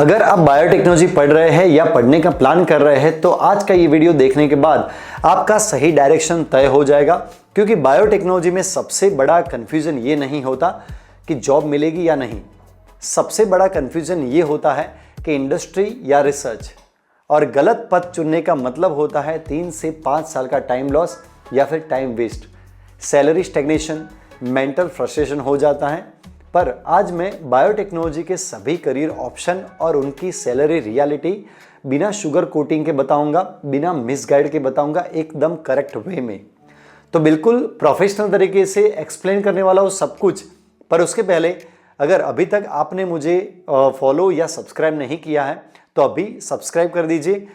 अगर आप बायोटेक्नोलॉजी पढ़ रहे हैं या पढ़ने का प्लान कर रहे हैं तो आज का ये वीडियो देखने के बाद आपका सही डायरेक्शन तय हो जाएगा, क्योंकि बायोटेक्नोलॉजी में सबसे बड़ा कन्फ्यूजन ये नहीं होता कि जॉब मिलेगी या नहीं। सबसे बड़ा कन्फ्यूजन ये होता है कि इंडस्ट्री या रिसर्च, और गलत पथ चुनने का मतलब होता है 3 से 5 साल का टाइम लॉस या फिर time waste, salary stagnation, mental frustration हो जाता है। पर आज मैं बायोटेक्नोलॉजी के सभी करियर ऑप्शन और उनकी सैलरी रियलिटी बिना शुगर कोटिंग के बताऊंगा, बिना मिसगाइड के बताऊंगा, एकदम करेक्ट वे में। तो बिल्कुल प्रोफेशनल तरीके से एक्सप्लेन करने वाला हूँ सब कुछ। पर उसके पहले अगर अभी तक आपने मुझे फॉलो या सब्सक्राइब नहीं किया है तो अभी सब्सक्राइब कर दीजिए।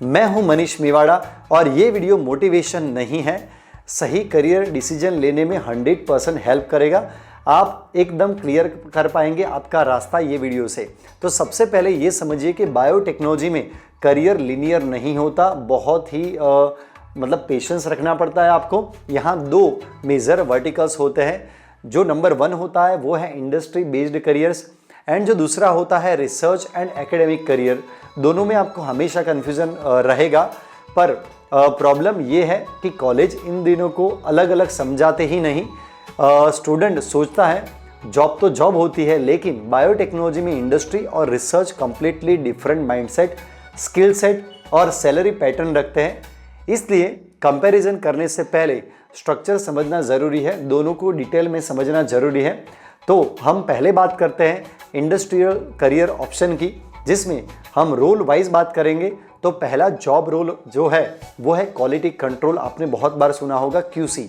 मैं हूं मनीष मेवाड़ा और ये वीडियो मोटिवेशन नहीं है, सही करियर डिसीजन लेने में 100% हेल्प करेगा। आप एकदम क्लियर कर पाएंगे आपका रास्ता ये वीडियो से। तो सबसे पहले ये समझिए कि बायोटेक्नोलॉजी में करियर लिनियर नहीं होता, बहुत ही मतलब पेशेंस रखना पड़ता है आपको। यहाँ 2 मेजर वर्टिकल्स होते हैं। जो नंबर 1 होता है वो है इंडस्ट्री बेस्ड करियर्स, एंड जो दूसरा होता है रिसर्च एंड एकेडमिक करियर। दोनों में आपको हमेशा कन्फ्यूजन रहेगा। पर प्रॉब्लम ये है कि कॉलेज इन दिनों को अलग अलग समझाते ही नहीं। स्टूडेंट सोचता है जॉब तो जॉब होती है, लेकिन बायोटेक्नोलॉजी में इंडस्ट्री और research completely different mindset, skill set और सैलरी पैटर्न रखते हैं। इसलिए कंपैरिजन करने से पहले स्ट्रक्चर समझना ज़रूरी है, दोनों को डिटेल में समझना ज़रूरी है। तो हम पहले बात करते हैं इंडस्ट्रियल करियर ऑप्शन की, जिसमें हम रोल वाइज बात करेंगे। तो पहला जॉब रोल जो है वो है क्वालिटी कंट्रोल। आपने बहुत बार सुना होगा QC।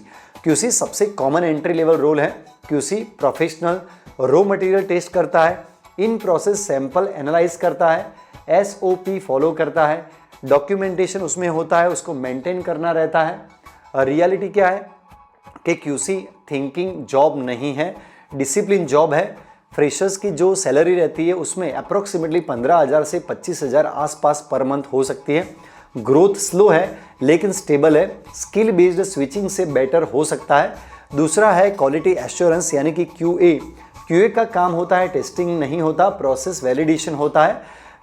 QC सबसे कॉमन एंट्री लेवल रोल है। QC professional raw material test करता है, इन प्रोसेस सैंपल एनालाइज करता है, SOP फॉलो करता है, डॉक्यूमेंटेशन उसमें होता है, उसको मेंटेन करना रहता है। रियलिटी क्या है कि QC थिंकिंग जॉब नहीं है, डिसिप्लिन जॉब है। फ्रेशर्स की जो सैलरी रहती है उसमें अप्रोक्सीमेटली 15,000 से 25,000 आसपास पर मंथ हो सकती है। ग्रोथ स्लो है लेकिन स्टेबल है, स्किल बेस्ड स्विचिंग से बेटर हो सकता है। दूसरा है क्वालिटी एश्योरेंस यानी कि QA का काम होता है, टेस्टिंग नहीं होता, प्रोसेस वैलिडेशन होता है।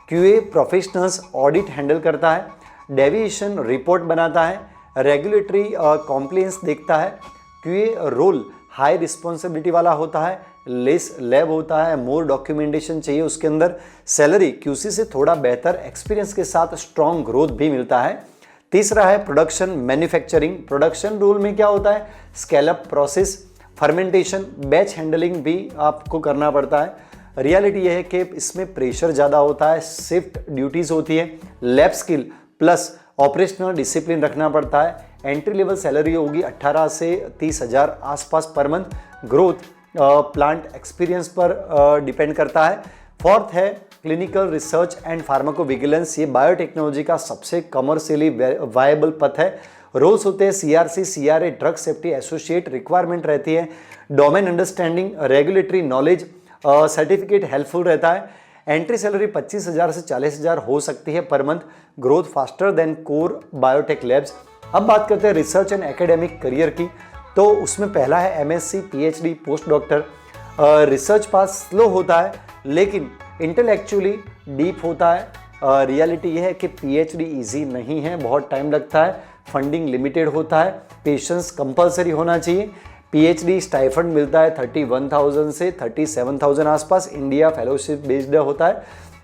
QA प्रोफेशनल्स ऑडिट हैंडल करता है, डेविएशन रिपोर्ट बनाता है, रेगुलेटरी कॉम्प्लायंस देखता है। QA रोल हाई रिस्पॉन्सिबिलिटी वाला होता है, लेस लैब होता है, मोर डॉक्यूमेंटेशन चाहिए उसके अंदर। सैलरी QC से थोड़ा बेहतर, एक्सपीरियंस के साथ स्ट्रॉन्ग ग्रोथ भी मिलता है। तीसरा है प्रोडक्शन मैन्युफैक्चरिंग। प्रोडक्शन रोल में क्या होता है, scale-up process, fermentation, batch handling भी आपको करना पड़ता है। रियलिटी यह है कि इसमें प्रेशर ज़्यादा होता है, शिफ्ट ड्यूटीज़ होती है, lab skill plus operational discipline रखना पड़ता है। एंट्री लेवल सैलरी होगी 18 से 30,000 आसपास per month. Growth plant experience पर डिपेंड करता है। फोर्थ है क्लिनिकल रिसर्च एंड फार्माकोविजिलेंस। ये बायोटेक्नोलॉजी का सबसे कमर्शियली वायबल पथ है। रोल्स होते हैं CRC, CRA, drug safety associate, requirement रहती है domain understanding, regulatory knowledge, certificate helpful रहता है। एंट्री सैलरी 25,000 से 40,000 हो सकती है per month. Growth faster than core biotech labs. अब बात करते हैं रिसर्च एंड एकेडमिक करियर की। तो उसमें पहला है MSc, PhD, post doctor. Research पास स्लो होता है लेकिन इंटेलेक्चुअली डीप होता है। रियलिटी ये है कि PhD इजी नहीं है, बहुत टाइम लगता है, फंडिंग लिमिटेड होता है, पेशेंस कंपलसरी होना चाहिए। PhD स्टाइफंड मिलता है 31,000 से 37,000 आसपास, इंडिया फेलोशिप बेस्ड होता है।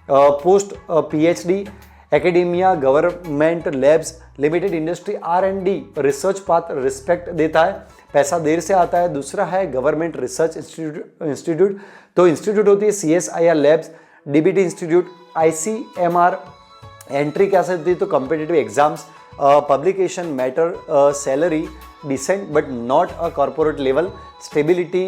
Post PhD academia, government labs, limited industry, R&D, research path respect देता है, पैसा देर से आता है। दूसरा है गवर्नमेंट रिसर्च इंस्टीट्यूट। तो इंस्टीट्यूट होती है CSIR labs, DBT institute, ICMR। Entry कैसे होती है तो competitive exams, publication matter, salary decent but not a corporate level, stability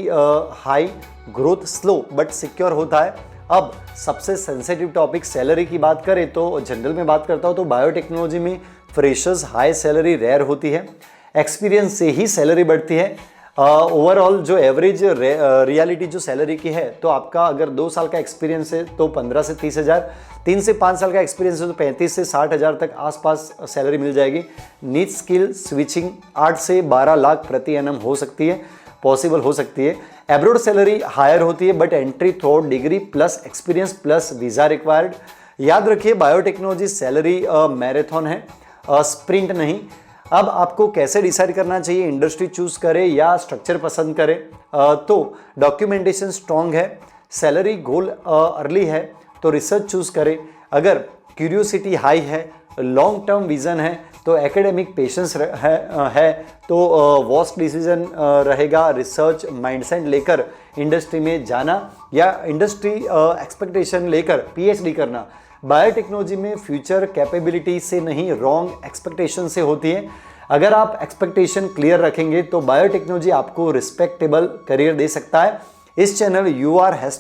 high, growth slow but secure होता है। अब सबसे सेंसिटिव टॉपिक सैलरी की बात करें तो जनरल में बात करता हूँ तो बायोटेक्नोलॉजी में फ्रेशर्स हाई सैलरी रेयर होती है, एक्सपीरियंस से ही सैलरी बढ़ती है। ओवरऑल जो एवरेज रियलिटी जो सैलरी की है, तो आपका अगर 2 साल का एक्सपीरियंस है तो 15 से 30 हज़ार, 3 से 5 साल का एक्सपीरियंस है तो 35 से 60 हज़ार तक आसपास सैलरी मिल जाएगी। नीच स्किल स्विचिंग 8 से 12 लाख प्रति एनम हो सकती है, पॉसिबल हो सकती है। एब्रोड सैलरी हायर होती है, but entry through degree plus experience plus visa required. याद रखिए बायोटेक्नोलॉजी सैलरी मैराथन है, स्प्रिंट नहीं। अब आपको कैसे डिसाइड करना चाहिए, इंडस्ट्री चूज करें या स्ट्रक्चर पसंद करें? तो डॉक्यूमेंटेशन स्ट्रॉन्ग है, सैलरी गोल अर्ली है तो रिसर्च चूज करें। अगर क्यूरियोसिटी हाई है, लॉन्ग टर्म विजन है, तो एकेडमिक पेशेंस है तो वास्ट डिसीजन रहेगा रिसर्च माइंडसेट लेकर इंडस्ट्री में जाना या इंडस्ट्री एक्सपेक्टेशन लेकर पीएचडी करना। बायोटेक्नोलॉजी में फ्यूचर कैपेबिलिटी से नहीं, रॉन्ग एक्सपेक्टेशन से होती है। अगर आप एक्सपेक्टेशन क्लियर रखेंगे तो बायोटेक्नोलॉजी आपको रिस्पेक्टेबल करियर दे सकता है। इस चैनल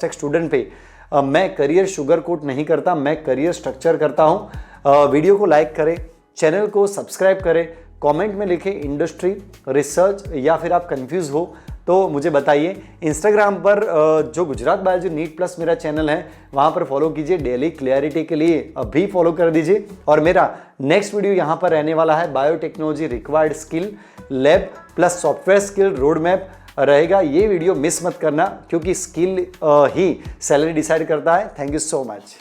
#स्टूडेंट पे मैं करियर शुगर कोट नहीं करता, मैं करियर स्ट्रक्चर करता हूँ। वीडियो को लाइक करें, चैनल को सब्सक्राइब करें, कमेंट में लिखें इंडस्ट्री, रिसर्च या फिर आप कंफ्यूज हो तो मुझे बताइए। इंस्टाग्राम पर जो गुजरात बायोलॉजी नीट प्लस मेरा चैनल है वहाँ पर फॉलो कीजिए, डेली क्लैरिटी के लिए अभी फॉलो कर दीजिए। और मेरा नेक्स्ट वीडियो यहाँ पर रहने वाला है biotechnology required skill lab plus software skill road map रहेगा। ये वीडियो मिस मत करना क्योंकि स्किल ही सैलरी डिसाइड करता है। Thank you so much.